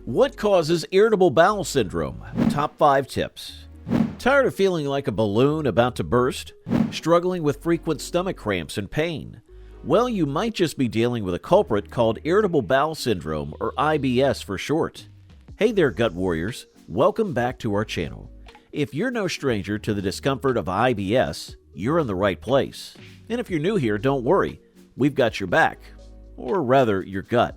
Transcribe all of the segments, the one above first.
What causes irritable bowel syndrome? Top 5 tips. Tired of feeling like a balloon about to burst? Struggling with frequent stomach cramps and pain? Well, you might just be dealing with a culprit called irritable bowel syndrome, or IBS for short. Hey there, gut warriors. Welcome back to our channel. If you're no stranger to the discomfort of IBS, you're in the right place. And if you're new here, don't worry. We've got your back. Or rather, your gut.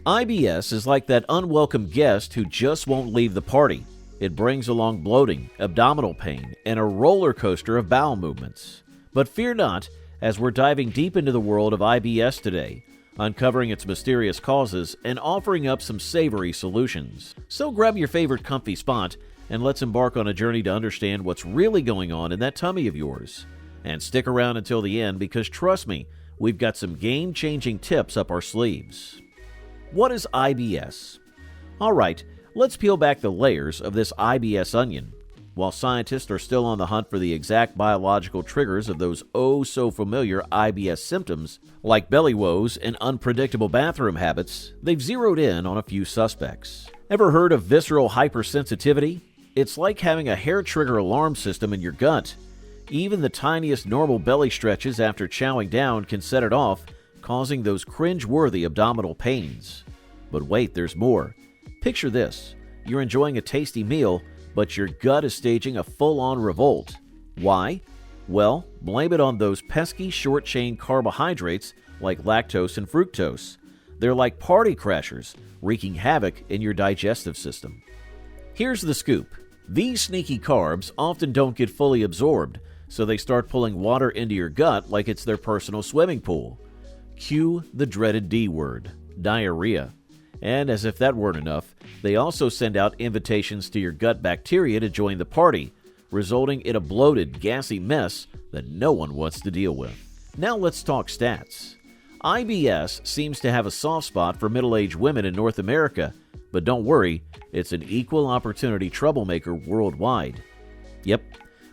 IBS is like that unwelcome guest who just won't leave the party. It brings along bloating, abdominal pain, and a roller coaster of bowel movements. But fear not, as we're diving deep into the world of IBS today, uncovering its mysterious causes and offering up some savory solutions. So grab your favorite comfy spot and let's embark on a journey to understand what's really going on in that tummy of yours. And stick around until the end because trust me, we've got some game-changing tips up our sleeves. What is IBS? Alright, let's peel back the layers of this IBS onion. While scientists are still on the hunt for the exact biological triggers of those oh-so-familiar IBS symptoms, like belly woes and unpredictable bathroom habits, they've zeroed in on a few suspects. Ever heard of visceral hypersensitivity? It's like having a hair-trigger alarm system in your gut. Even the tiniest normal belly stretches after chowing down can set it off, causing those cringe-worthy abdominal pains. But wait, there's more. Picture this. You're enjoying a tasty meal, but your gut is staging a full-on revolt. Why? Well, blame it on those pesky short-chain carbohydrates like lactose and fructose. They're like party crashers, wreaking havoc in your digestive system. Here's the scoop. These sneaky carbs often don't get fully absorbed, so they start pulling water into your gut like it's their personal swimming pool. Cue the dreaded D word, diarrhea. And as if that weren't enough, they also send out invitations to your gut bacteria to join the party, resulting in a bloated, gassy mess that no one wants to deal with. Now let's talk stats. IBS seems to have a soft spot for middle-aged women in North America, but don't worry, it's an equal opportunity troublemaker worldwide. Yep,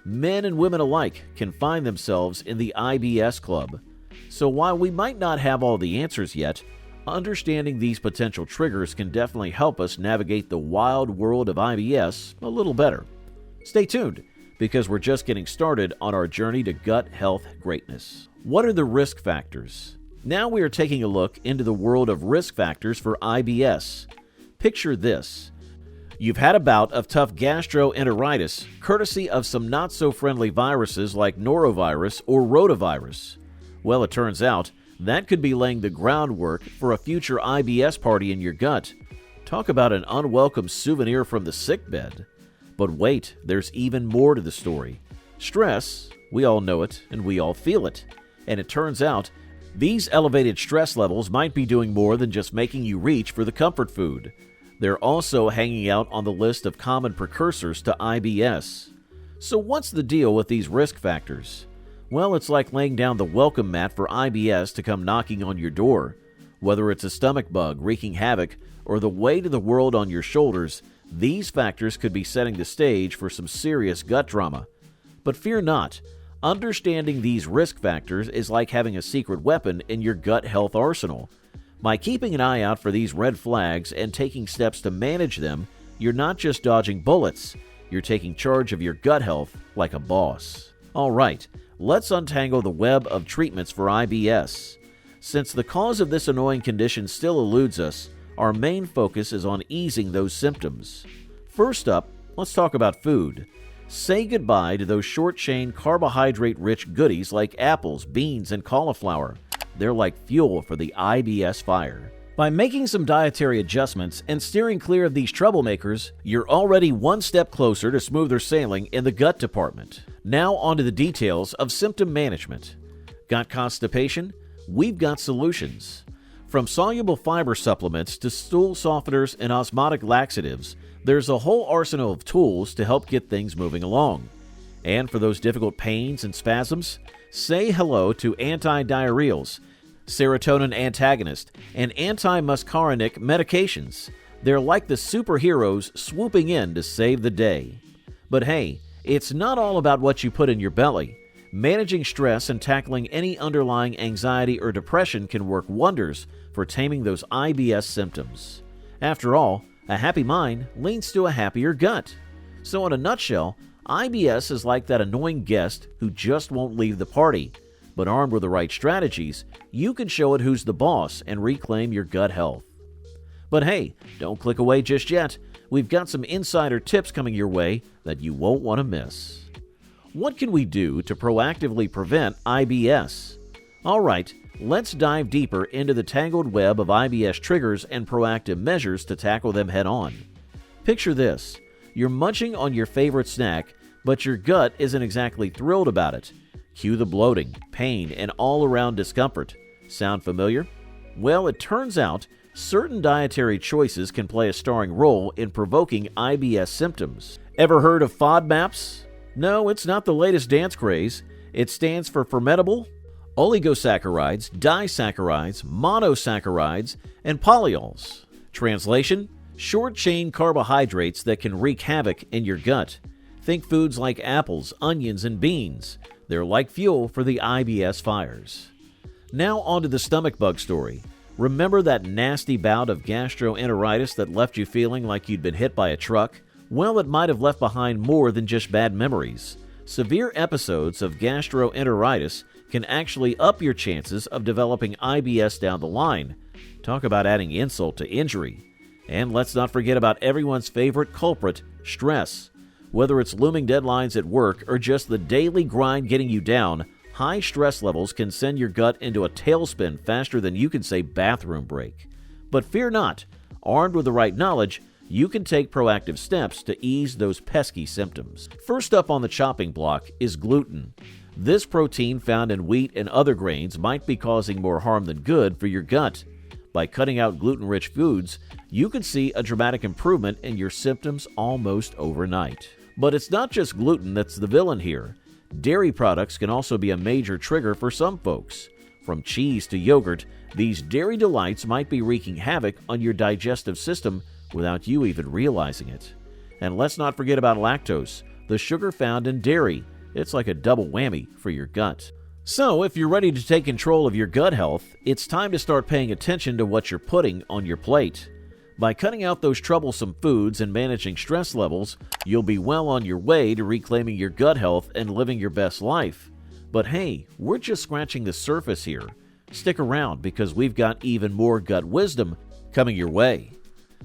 men and women alike can find themselves in the IBS club. So while we might not have all the answers yet, understanding these potential triggers can definitely help us navigate the wild world of IBS a little better. Stay tuned, because we're just getting started on our journey to gut health greatness. What are the risk factors? Now we are taking a look into the world of risk factors for IBS. Picture this. You've had a bout of tough gastroenteritis, courtesy of some not-so-friendly viruses like norovirus or rotavirus. Well, it turns out that could be laying the groundwork for a future IBS party in your gut. Talk about an unwelcome souvenir from the sickbed. But wait, there's even more to the story. Stress, we all know it and we all feel it. And it turns out, these elevated stress levels might be doing more than just making you reach for the comfort food. They're also hanging out on the list of common precursors to IBS. So what's the deal with these risk factors? Well, it's like laying down the welcome mat for IBS to come knocking on your door. Whether it's a stomach bug wreaking havoc or the weight of the world on your shoulders, these factors could be setting the stage for some serious gut drama. But fear not. Understanding these risk factors is like having a secret weapon in your gut health arsenal. By keeping an eye out for these red flags and taking steps to manage them, you're not just dodging bullets, you're taking charge of your gut health like a boss. All right. Let's untangle the web of treatments for IBS. Since the cause of this annoying condition still eludes us, our main focus is on easing those symptoms. First up, let's talk about food. Say goodbye to those short-chain, carbohydrate-rich goodies like apples, beans, and cauliflower. They're like fuel for the IBS fire. By making some dietary adjustments and steering clear of these troublemakers, you're already one step closer to smoother sailing in the gut department. Now onto the details of symptom management. Got constipation? We've got solutions. From soluble fiber supplements to stool softeners and osmotic laxatives, there's a whole arsenal of tools to help get things moving along. And for those difficult pains and spasms, say hello to antidiarrheals, serotonin antagonist, and anti-muscarinic medications. They're like the superheroes swooping in to save the day. But hey, it's not all about what you put in your belly. Managing stress and tackling any underlying anxiety or depression can work wonders for taming those IBS symptoms. After all, A happy mind leads to a happier gut. So in a nutshell, IBS is like that annoying guest who just won't leave the party. But armed with the right strategies, you can show it who's the boss and reclaim your gut health. But hey, don't click away just yet. We've got some insider tips coming your way that you won't want to miss. What can we do to proactively prevent IBS? Alright, let's dive deeper into the tangled web of IBS triggers and proactive measures to tackle them head on. Picture this. You're munching on your favorite snack, but your gut isn't exactly thrilled about it. Cue the bloating, pain, and all-around discomfort. Sound familiar? Well, it turns out certain dietary choices can play a starring role in provoking IBS symptoms. Ever heard of FODMAPs? No, it's not the latest dance craze. It stands for fermentable oligosaccharides, disaccharides, monosaccharides, and polyols. Translation: short-chain carbohydrates that can wreak havoc in your gut. Think foods like apples, onions, and beans. They're like fuel for the IBS fires. Now on to the stomach bug story. Remember that nasty bout of gastroenteritis that left you feeling like you'd been hit by a truck? Well, it might have left behind more than just bad memories. Severe episodes of gastroenteritis can actually up your chances of developing IBS down the line. Talk about adding insult to injury. And let's not forget about everyone's favorite culprit, stress. Whether it's looming deadlines at work or just the daily grind getting you down, high stress levels can send your gut into a tailspin faster than you can say bathroom break. But fear not. Armed with the right knowledge, you can take proactive steps to ease those pesky symptoms. First up on the chopping block is gluten. This protein found in wheat and other grains might be causing more harm than good for your gut. By cutting out gluten-rich foods, you can see a dramatic improvement in your symptoms almost overnight. But it's not just gluten that's the villain here. Dairy products can also be a major trigger for some folks. From cheese to yogurt, these dairy delights might be wreaking havoc on your digestive system without you even realizing it. And let's not forget about lactose, the sugar found in dairy. It's like a double whammy for your gut. So, if you're ready to take control of your gut health, it's time to start paying attention to what you're putting on your plate. By cutting out those troublesome foods and managing stress levels, you'll be well on your way to reclaiming your gut health and living your best life. But hey, we're just scratching the surface here. Stick around because we've got even more gut wisdom coming your way.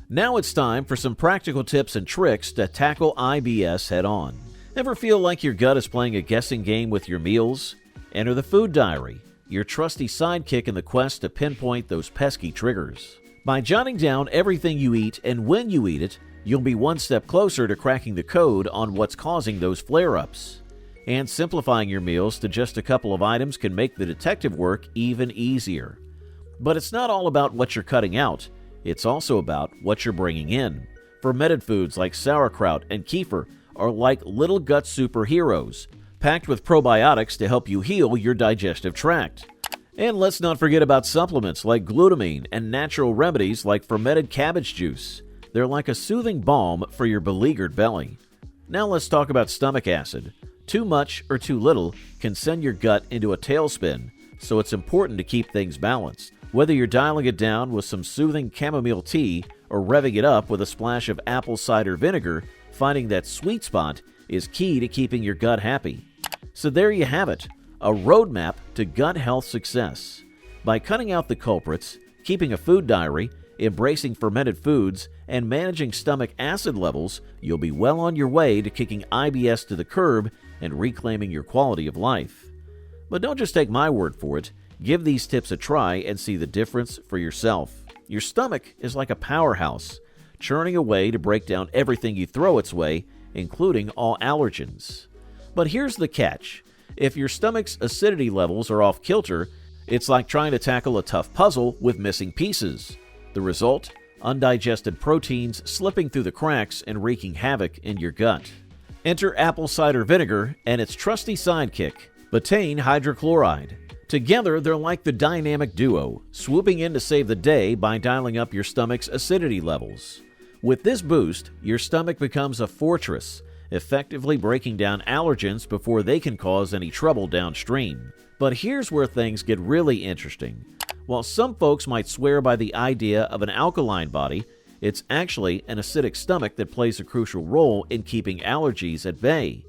Now it's time for some practical tips and tricks to tackle IBS head on. Ever feel like your gut is playing a guessing game with your meals? Enter the Food Diary, your trusty sidekick in the quest to pinpoint those pesky triggers. By jotting down everything you eat and when you eat it, you'll be one step closer to cracking the code on what's causing those flare-ups. And simplifying your meals to just a couple of items can make the detective work even easier. But it's not all about what you're cutting out. It's also about what you're bringing in. Fermented foods like sauerkraut and kefir are like little gut superheroes, packed with probiotics to help you heal your digestive tract. And let's not forget about supplements like glutamine and natural remedies like fermented cabbage juice. They're like a soothing balm for your beleaguered belly. Now let's talk about stomach acid. Too much or too little can send your gut into a tailspin, so it's important to keep things balanced. Whether you're dialing it down with some soothing chamomile tea or revving it up with a splash of apple cider vinegar, finding that sweet spot is key to keeping your gut happy. So there you have it, a roadmap to gut health success. By cutting out the culprits, keeping a food diary, embracing fermented foods, and managing stomach acid levels, you'll be well on your way to kicking IBS to the curb and reclaiming your quality of life. But don't just take my word for it. Give these tips a try and see the difference for yourself. Your stomach is like a powerhouse, churning away to break down everything you throw its way, including all allergens. But here's the catch. If your stomach's acidity levels are off kilter, it's like trying to tackle a tough puzzle with missing pieces. The result? Undigested proteins slipping through the cracks and wreaking havoc in your gut. Enter apple cider vinegar and its trusty sidekick, betaine hydrochloride. Together, they're like the dynamic duo, swooping in to save the day by dialing up your stomach's acidity levels. With this boost, your stomach becomes a fortress, effectively breaking down allergens before they can cause any trouble downstream. But here's where things get really interesting. While some folks might swear by the idea of an alkaline body, It's actually an acidic stomach that plays a crucial role in keeping allergies at bay.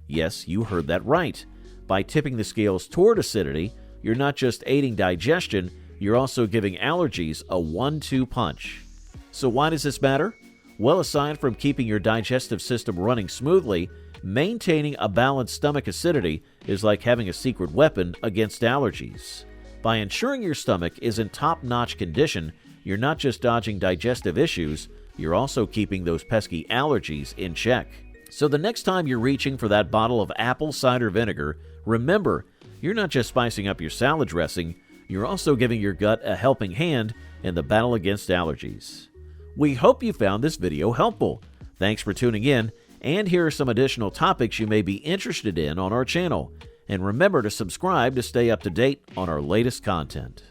Yes, you heard that right. By tipping the scales toward acidity, you're not just aiding digestion, you're also giving allergies a 1-2 punch. So why does this matter? Well, aside from keeping your digestive system running smoothly, maintaining a balanced stomach acidity is like having a secret weapon against allergies. By ensuring your stomach is in top-notch condition, you're not just dodging digestive issues, you're also keeping those pesky allergies in check. So the next time you're reaching for that bottle of apple cider vinegar, remember, you're not just spicing up your salad dressing, you're also giving your gut a helping hand in the battle against allergies. We hope you found this video helpful. Thanks for tuning in, and here are some additional topics you may be interested in on our channel. And remember to subscribe to stay up to date on our latest content.